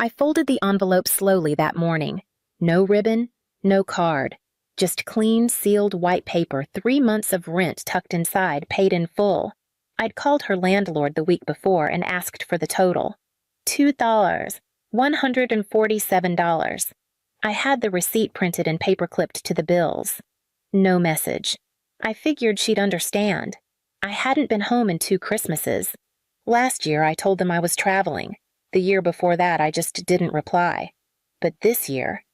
I folded the envelope slowly that morning. No ribbon, no card. Just clean, sealed white paper, 3 months of rent tucked inside, paid in full. I'd called her landlord the week before and asked for the total. $2, $147. I had the receipt printed and paper-clipped to the bills. No message. I figured she'd understand. I hadn't been home in 2 Christmases. Last year, I told them I was traveling. The year before that, I just didn't reply. But this year,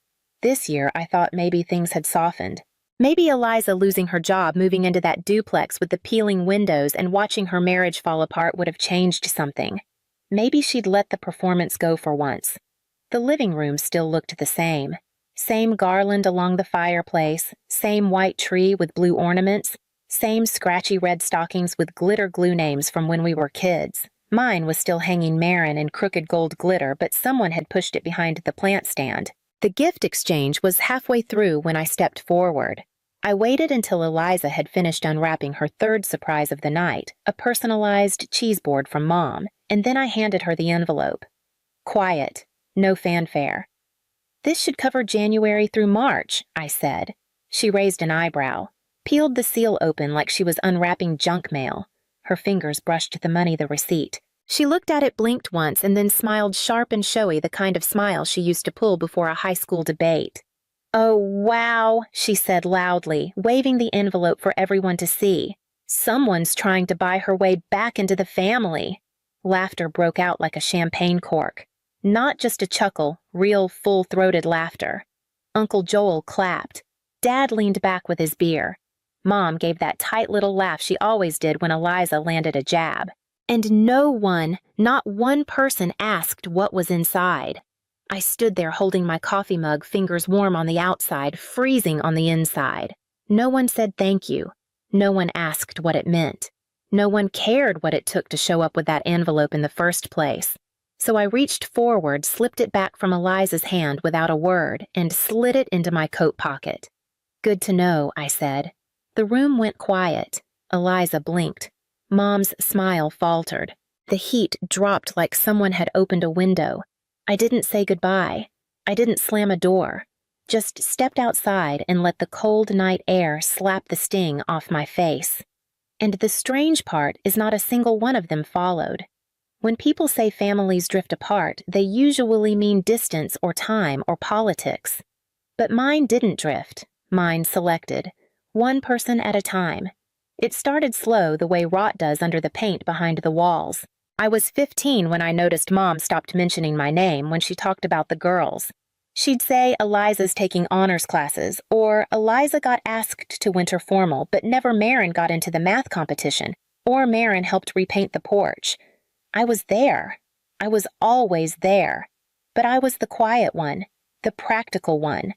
I thought maybe things had softened. Maybe Eliza losing her job, moving into that duplex with the peeling windows, and watching her marriage fall apart would have changed something. Maybe she'd let the performance go for once. The living room still looked the same. Same garland along the fireplace, same white tree with blue ornaments, same scratchy red stockings with glitter glue names from when we were kids. Mine was still hanging Marin in crooked gold glitter, but someone had pushed it behind the plant stand. The gift exchange was halfway through when I stepped forward. I waited until Eliza had finished unwrapping her 3rd surprise of the night, a personalized cheese board from Mom, and then I handed her the envelope. Quiet, no fanfare. "This should cover January through March," I said. She raised an eyebrow, peeled the seal open like she was unwrapping junk mail. Her fingers brushed the money, the receipt. She looked at it, blinked once, and then smiled sharp and showy, the kind of smile she used to pull before a high school debate. "Oh, wow," she said loudly, waving the envelope for everyone to see. "Someone's trying to buy her way back into the family." Laughter broke out like a champagne cork. Not just a chuckle, real full-throated laughter. Uncle Joel clapped. Dad leaned back with his beer. Mom gave that tight little laugh she always did when Eliza landed a jab. And no one, not one person, asked what was inside. I stood there holding my coffee mug, fingers warm on the outside, freezing on the inside. No one said thank you. No one asked what it meant. No one cared what it took to show up with that envelope in the first place. So I reached forward, slipped it back from Eliza's hand without a word, and slid it into my coat pocket. "Good to know," I said. The room went quiet. Eliza blinked. Mom's smile faltered. The heat dropped like someone had opened a window. I didn't say goodbye. I didn't slam a door. Just stepped outside and let the cold night air slap the sting off my face. And the strange part is not a single one of them followed. When people say families drift apart, they usually mean distance or time or politics. But mine didn't drift. Mine selected. One person at a time. It started slow, the way rot does under the paint behind the walls. I was 15 when I noticed Mom stopped mentioning my name when she talked about the girls. She'd say Eliza's taking honors classes, or Eliza got asked to winter formal, but never Marin got into the math competition, or Marin helped repaint the porch. I was there. I was always there. But I was the quiet one, the practical one.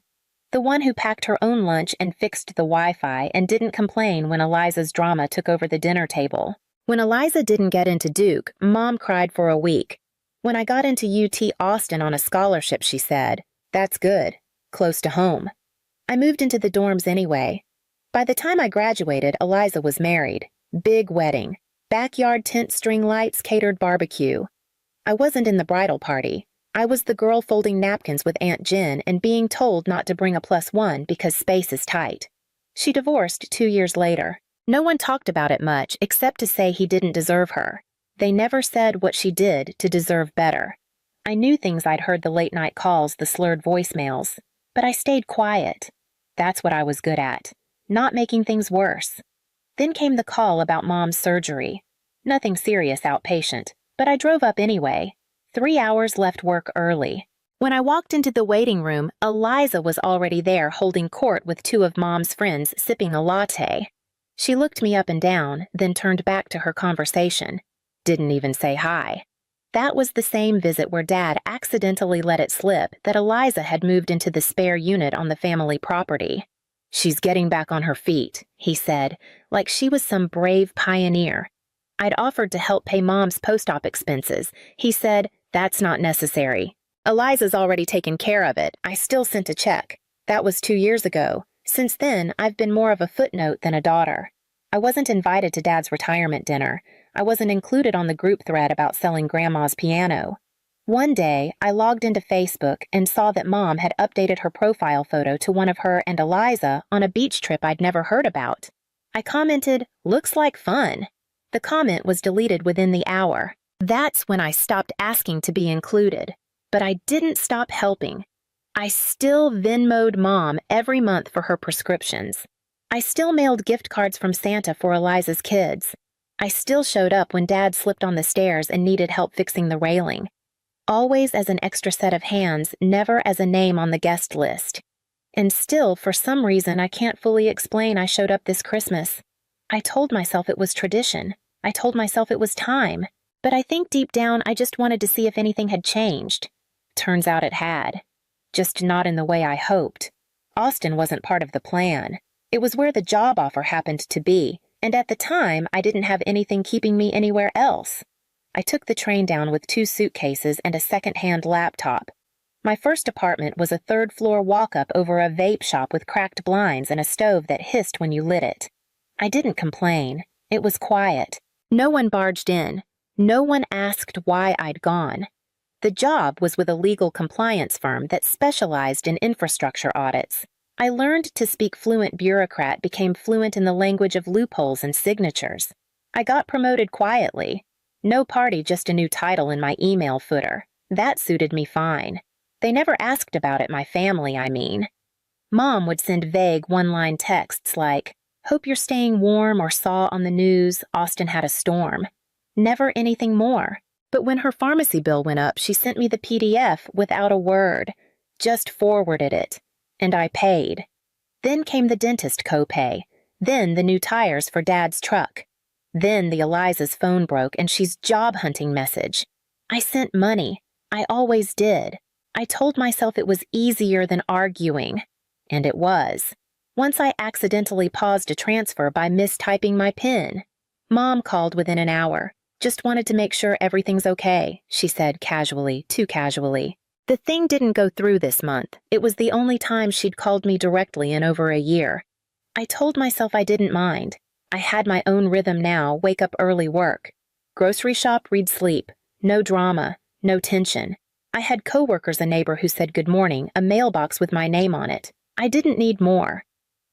The one who packed her own lunch and fixed the Wi-Fi and didn't complain when Eliza's drama took over the dinner table. When Eliza didn't get into Duke, Mom cried for a week. When I got into UT Austin on a scholarship, she said, "That's good. Close to home." I moved into the dorms anyway. By the time I graduated, Eliza was married. Big wedding. Backyard tent string lights, catered barbecue. I wasn't in the bridal party. I was the girl folding napkins with Aunt Jen and being told not to bring a +1 because space is tight. She divorced 2 years later. No one talked about it much except to say he didn't deserve her. They never said what she did to deserve better. I knew things I'd heard, the late-night calls, the slurred voicemails. But I stayed quiet. That's what I was good at. Not making things worse. Then came the call about Mom's surgery. Nothing serious, outpatient. But I drove up anyway. 3 hours, left work early. When I walked into the waiting room, Eliza was already there holding court with 2 of Mom's friends sipping a latte. She looked me up and down, then turned back to her conversation. Didn't even say hi. That was the same visit where Dad accidentally let it slip that Eliza had moved into the spare unit on the family property. "She's getting back on her feet," he said, like she was some brave pioneer. I'd offered to help pay Mom's post-op expenses. He said, "That's not necessary. Eliza's already taken care of it. I still sent a check. That was 2 years ago. Since then, I've been more of a footnote than a daughter. I wasn't invited to Dad's retirement dinner. I wasn't included on the group thread about selling Grandma's piano. One day, I logged into Facebook and saw that Mom had updated her profile photo to one of her and Eliza on a beach trip I'd never heard about. I commented, "Looks like fun." The comment was deleted within the hour. That's when I stopped asking to be included. But I didn't stop helping. I still Venmo'd Mom every month for her prescriptions. I still mailed gift cards from Santa for Eliza's kids. I still showed up when Dad slipped on the stairs and needed help fixing the railing. Always as an extra set of hands, never as a name on the guest list. And still, for some reason I can't fully explain, I showed up this Christmas. I told myself it was tradition. I told myself it was time. But I think deep down I just wanted to see if anything had changed. Turns out it had. Just not in the way I hoped. Austin wasn't part of the plan. It was where the job offer happened to be, and at the time I didn't have anything keeping me anywhere else. I took the train down with 2 suitcases and a second-hand laptop. My first apartment was a 3rd-floor walk-up over a vape shop with cracked blinds and a stove that hissed when you lit it. I didn't complain. It was quiet. No one barged in. No one asked why I'd gone. The job was with a legal compliance firm that specialized in infrastructure audits. I learned to speak fluent bureaucrat, became fluent in the language of loopholes and signatures. I got promoted quietly. No party, just a new title in my email footer. That suited me fine. They never asked about it, my family, I mean. Mom would send vague one-line texts like, "Hope you're staying warm," or "Saw on the news Austin had a storm." Never anything more. But when her pharmacy bill went up, she sent me the PDF without a word. Just forwarded it. And I paid. Then came the dentist copay. Then the new tires for Dad's truck. Then the Eliza's phone broke and she's job hunting message. I sent money. I always did. I told myself it was easier than arguing. And it was. Once I accidentally paused a transfer by mistyping my PIN. Mom called within an hour. "Just wanted to make sure everything's okay," she said casually, too casually. The thing didn't go through this month. It was the only time she'd called me directly in over a year. I told myself I didn't mind. I had my own rhythm now, wake up early, work. Grocery shop, read, sleep. No drama, no tension. I had coworkers, a neighbor who said good morning, a mailbox with my name on it. I didn't need more.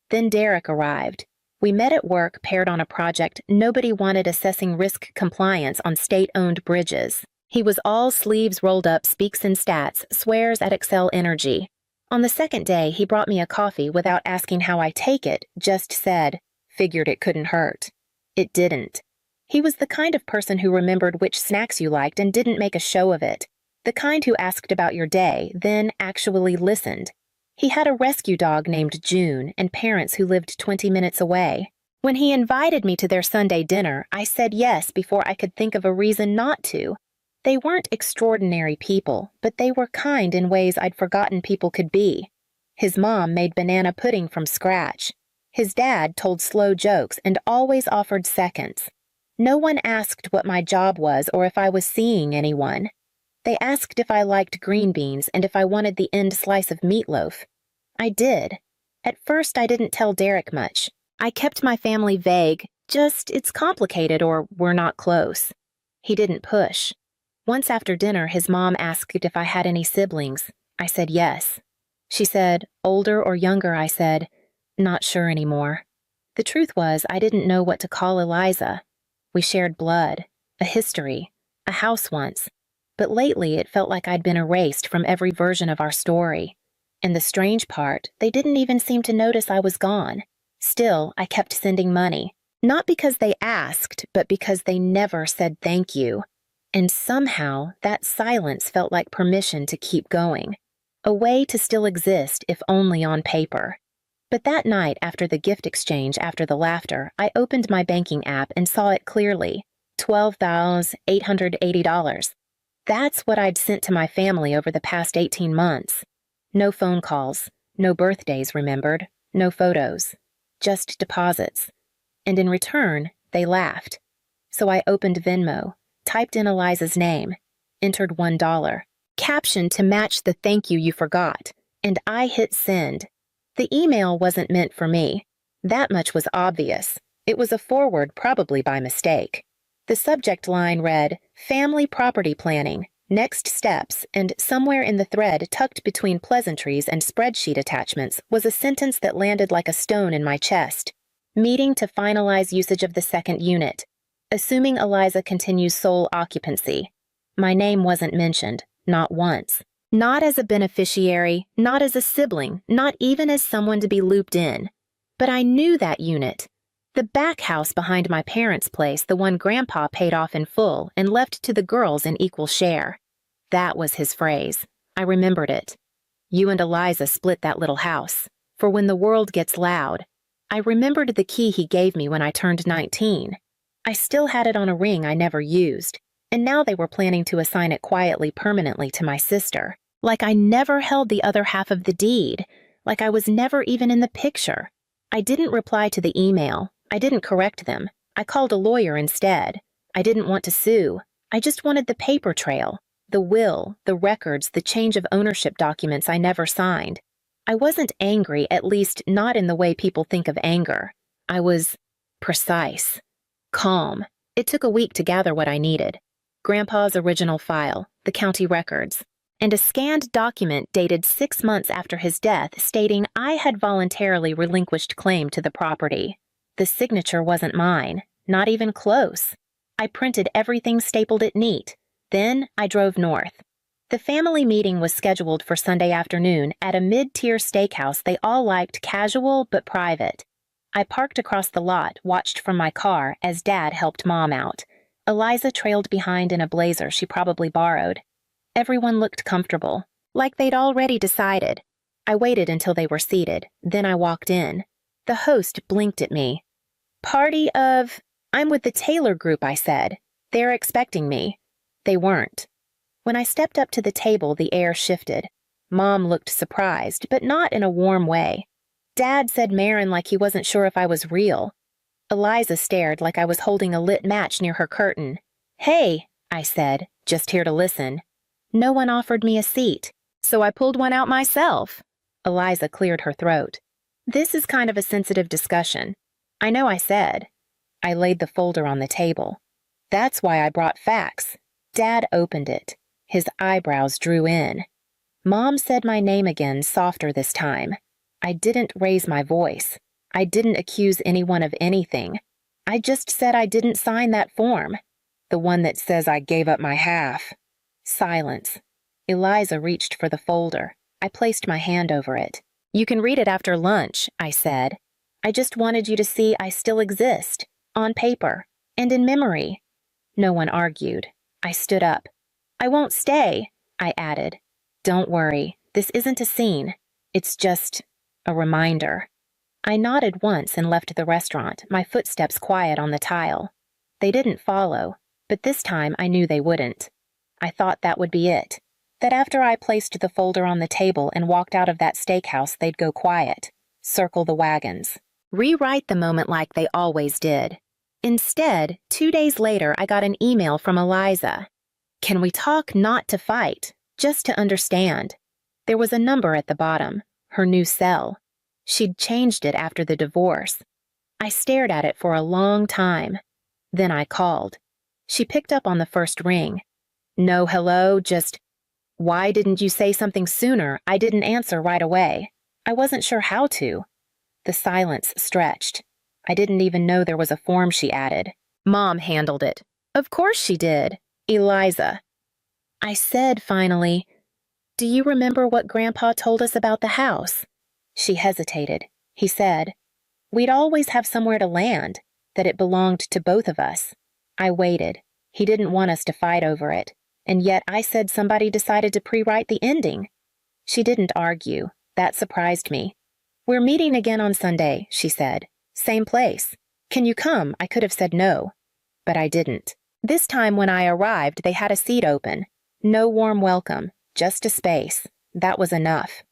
Then Derek arrived. We met at work, paired on a project nobody wanted, assessing risk compliance on state-owned bridges. He was all sleeves rolled up, speaks in stats, swears at Excel energy. On the second day, he brought me a coffee without asking how I take it, just said, "Figured it couldn't hurt." It didn't. He was the kind of person who remembered which snacks you liked and didn't make a show of it. The kind who asked about your day, then actually listened. He had a rescue dog named June and parents who lived 20 minutes away. When he invited me to their Sunday dinner, I said yes before I could think of a reason not to. They weren't extraordinary people, but they were kind in ways I'd forgotten people could be. His mom made banana pudding from scratch. His dad told slow jokes and always offered seconds. No one asked what my job was or if I was seeing anyone. They asked if I liked green beans and if I wanted the end slice of meatloaf. I did. At first, I didn't tell Derek much. I kept my family vague, just "it's complicated" or "we're not close." He didn't push. Once after dinner, his mom asked if I had any siblings. I said yes. She said, "Older or younger?" I said, "Not sure anymore." The truth was, I didn't know what to call Eliza. We shared blood, a history, a house once. But lately it felt like I'd been erased from every version of our story. And the strange part, they didn't even seem to notice I was gone. Still, I kept sending money. Not because they asked, but because they never said thank you. And somehow, that silence felt like permission to keep going. A way to still exist, if only on paper. But that night, after the gift exchange, after the laughter, I opened my banking app and saw it clearly. $12,880. That's what I'd sent to my family over the past 18 months. No phone calls, no birthdays remembered, no photos, just deposits. And in return, they laughed. So I opened Venmo, typed in Eliza's name, entered $1, caption to match the "thank you forgot," and I hit send. The email wasn't meant for me. That much was obvious. It was a forward, probably by mistake. The subject line read, "Family Property Planning. Next steps, and somewhere in the thread tucked between pleasantries and spreadsheet attachments was a sentence that landed like a stone in my chest. Meeting to finalize usage of the second unit. Assuming Eliza continues sole occupancy. My name wasn't mentioned, not once. Not as a beneficiary, not as a sibling, not even as someone to be looped in. But I knew that unit. The back house behind my parents' place, the one Grandpa paid off in full and left to the girls in equal share. That was his phrase. I remembered it. You and Eliza split that little house. For when the world gets loud. I remembered the key he gave me when I turned 19. I still had it on a ring I never used, and now they were planning to assign it quietly permanently to my sister. Like I never held the other half of the deed. Like I was never even in the picture. I didn't reply to the email. I didn't correct them. I called a lawyer instead. I didn't want to sue. I just wanted the paper trail. The will, the records, the change of ownership documents I never signed. I wasn't angry, at least not in the way people think of anger. I was precise. Calm. It took a week to gather what I needed. Grandpa's original file, the county records, and a scanned document dated 6 months after his death stating I had voluntarily relinquished claim to the property. The signature wasn't mine, not even close. I printed everything, stapled it neat. Then I drove north. The family meeting was scheduled for Sunday afternoon at a mid-tier steakhouse they all liked, casual but private. I parked across the lot, watched from my car as Dad helped Mom out. Eliza trailed behind in a blazer she probably borrowed. Everyone looked comfortable, like they'd already decided. I waited until they were seated, then I walked in. The host blinked at me. "Party of..." "I'm with the Taylor group," I said. "They're expecting me." They weren't. When I stepped up to the table, the air shifted. Mom looked surprised, but not in a warm way. Dad said Marin like he wasn't sure if I was real. Eliza stared like I was holding a lit match near her curtain. "Hey," I said, just here to listen. No one offered me a seat, so I pulled one out myself. Eliza cleared her throat. "This is kind of a sensitive discussion." "I know," I said. I laid the folder on the table. "That's why I brought facts." Dad opened it. His eyebrows drew in. Mom said my name again, softer this time. I didn't raise my voice. I didn't accuse anyone of anything. I just said I didn't sign that form. The one that says I gave up my half. Silence. Eliza reached for the folder. I placed my hand over it. "You can read it after lunch," I said. "I just wanted you to see I still exist. On paper. And in memory." No one argued. I stood up. "I won't stay," I added. "Don't worry. This isn't a scene. It's just a reminder." I nodded once and left the restaurant, my footsteps quiet on the tile. They didn't follow, but this time I knew they wouldn't. I thought that would be it. That after I placed the folder on the table and walked out of that steakhouse, they'd go quiet, circle the wagons, rewrite the moment like they always did. Instead, 2 days later, I got an email from Eliza. "Can we talk not to fight, just to understand?" There was a number at the bottom, her new cell. She'd changed it after the divorce. I stared at it for a long time. Then I called. She picked up on the first ring. "No hello, just..." "Why didn't you say something sooner?" I didn't answer right away. I wasn't sure how to. The silence stretched. I didn't even know there was a form she added. "Mom handled it." "Of course she did. Eliza." I said finally, "Do you remember what Grandpa told us about the house?" She hesitated. He said, "We'd always have somewhere to land, that it belonged to both of us." I waited. He didn't want us to fight over it, and yet I said somebody decided to pre-write the ending. She didn't argue. That surprised me. "We're meeting again on Sunday," she said. "Same place. Can you come?" I could have said no, but I didn't. This time when I arrived, they had a seat open. No warm welcome, just a space. That was enough.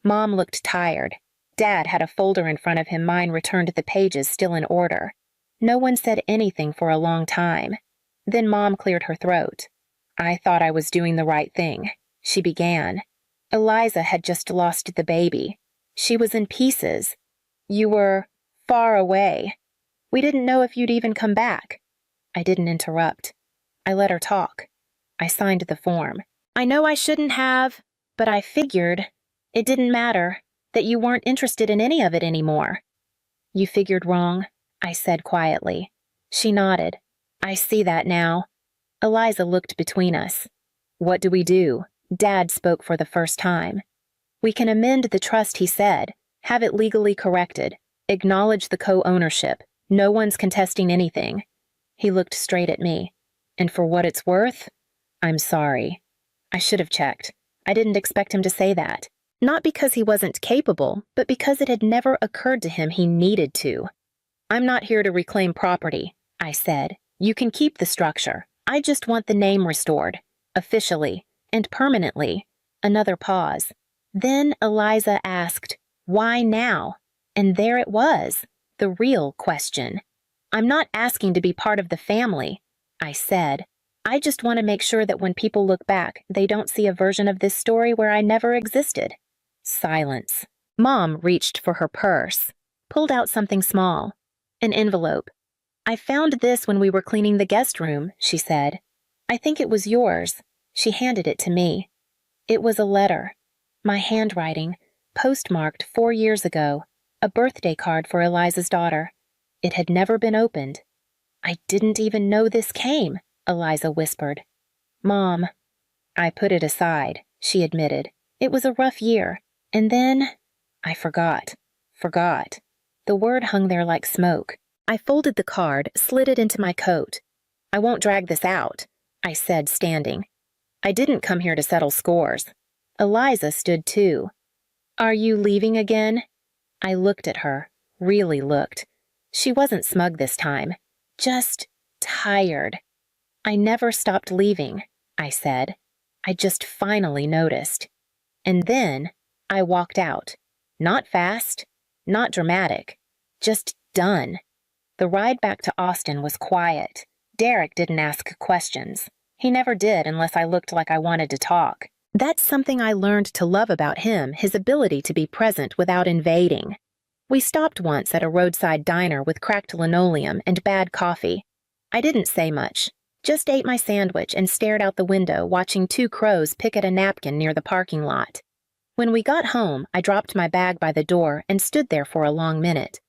Mom looked tired. Dad had a folder in front of him, mine returned the pages still in order. No one said anything for a long time. Then Mom cleared her throat. "I thought I was doing the right thing," she began. "Eliza had just lost the baby. She was in pieces. You were far away. We didn't know if you'd even come back." I didn't interrupt. I let her talk. I signed the form. I know I shouldn't have, but I figured it didn't matter, that you weren't interested in any of it anymore. You figured wrong, I said quietly. She nodded. I see that now. Eliza looked between us. What do we do? Dad spoke for the first time. We can amend the trust, he said, have it legally corrected, acknowledge the co-ownership. No one's contesting anything. He looked straight at me. And for what it's worth, I'm sorry. I should have checked. I didn't expect him to say that. Not because he wasn't capable, but because it had never occurred to him he needed to. I'm not here to reclaim property, I said. You can keep the structure. I just want the name restored, officially, and permanently. Another pause. Then Eliza asked, why now? And there it was, the real question. I'm not asking to be part of the family, I said. I just want to make sure that when people look back, they don't see a version of this story where I never existed. Silence. Mom reached for her purse, pulled out something small, an envelope. I found this when we were cleaning the guest room, she said. I think it was yours. She handed it to me. It was a letter. My handwriting, postmarked 4 years ago, a birthday card for Eliza's daughter. It had never been opened. I didn't even know this came, Eliza whispered. Mom. I put it aside, she admitted. It was a rough year. And then, I forgot. The word hung there like smoke. I folded the card, slid it into my coat. I won't drag this out, I said, standing. I didn't come here to settle scores. Eliza stood too. Are you leaving again? I looked at her, really looked. She wasn't smug this time, just tired. I never stopped leaving, I said. I just finally noticed. And then I walked out. Not fast, not dramatic, just done. The ride back to Austin was quiet. Derek didn't ask questions. He never did unless I looked like I wanted to talk. That's something I learned to love about him, his ability to be present without invading. We stopped once at a roadside diner with cracked linoleum and bad coffee. I didn't say much, just ate my sandwich and stared out the window watching 2 crows pick at a napkin near the parking lot. When we got home, I dropped my bag by the door and stood there for a long minute.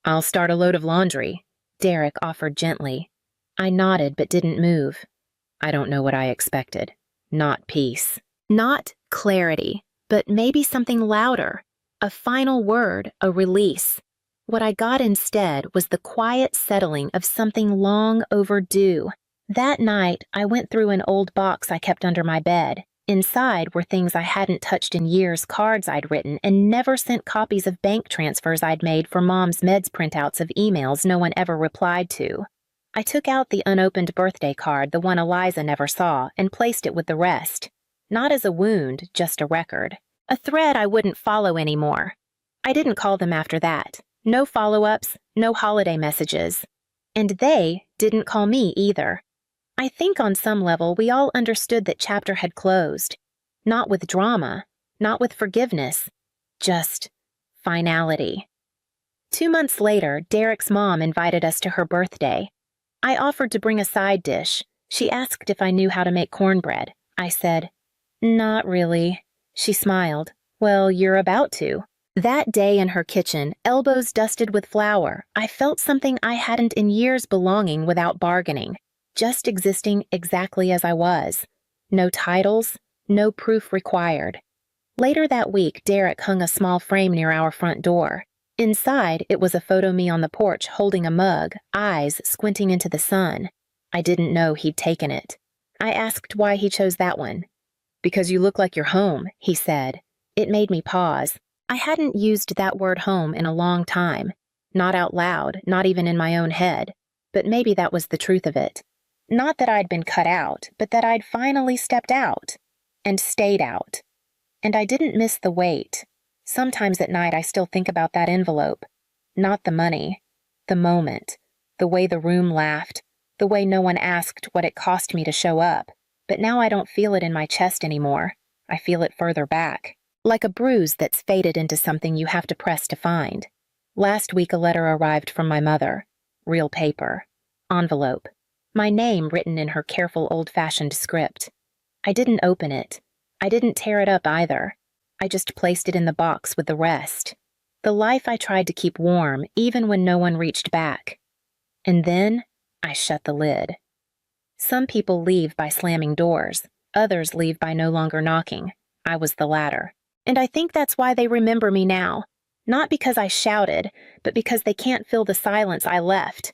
I'll start a load of laundry, Derek offered gently. I nodded but didn't move. I don't know what I expected. Not peace. Not clarity, but maybe something louder. A final word, a release. What I got instead was the quiet settling of something long overdue. That night, I went through an old box I kept under my bed. Inside were things I hadn't touched in years, cards I'd written, and never sent copies of bank transfers I'd made for Mom's meds printouts of emails no one ever replied to. I took out the unopened birthday card, the one Eliza never saw, and placed it with the rest. Not as a wound, just a record. A thread I wouldn't follow anymore. I didn't call them after that. No follow-ups, no holiday messages. And they didn't call me either. I think on some level we all understood that chapter had closed. Not with drama, not with forgiveness, just finality. 2 months later, Derek's mom invited us to her birthday. I offered to bring a side dish. She asked if I knew how to make cornbread. I said, not really. She smiled. Well, you're about to. That day in her kitchen, elbows dusted with flour, I felt something I hadn't in years, belonging without bargaining. Just existing exactly as I was. No titles, no proof required. Later that week, Derek hung a small frame near our front door. Inside, it was a photo me on the porch holding a mug, eyes squinting into the sun. I didn't know he'd taken it. I asked why he chose that one. Because you look like you're home, he said. It made me pause. I hadn't used that word home in a long time. Not out loud, not even in my own head. But maybe that was the truth of it. Not that I'd been cut out, but that I'd finally stepped out. And stayed out. And I didn't miss the wait. Sometimes at night I still think about that envelope. Not the money. The moment. The way the room laughed. The way no one asked what it cost me to show up. But now I don't feel it in my chest anymore. I feel it further back. Like a bruise that's faded into something you have to press to find. Last week a letter arrived from my mother. Real paper. Envelope. My name written in her careful old-fashioned script. I didn't open it. I didn't tear it up either. I just placed it in the box with the rest. The life I tried to keep warm, even when no one reached back. And then, I shut the lid. Some people leave by slamming doors. Others leave by no longer knocking. I was the latter. And I think that's why they remember me now. Not because I shouted, but because they can't fill the silence I left.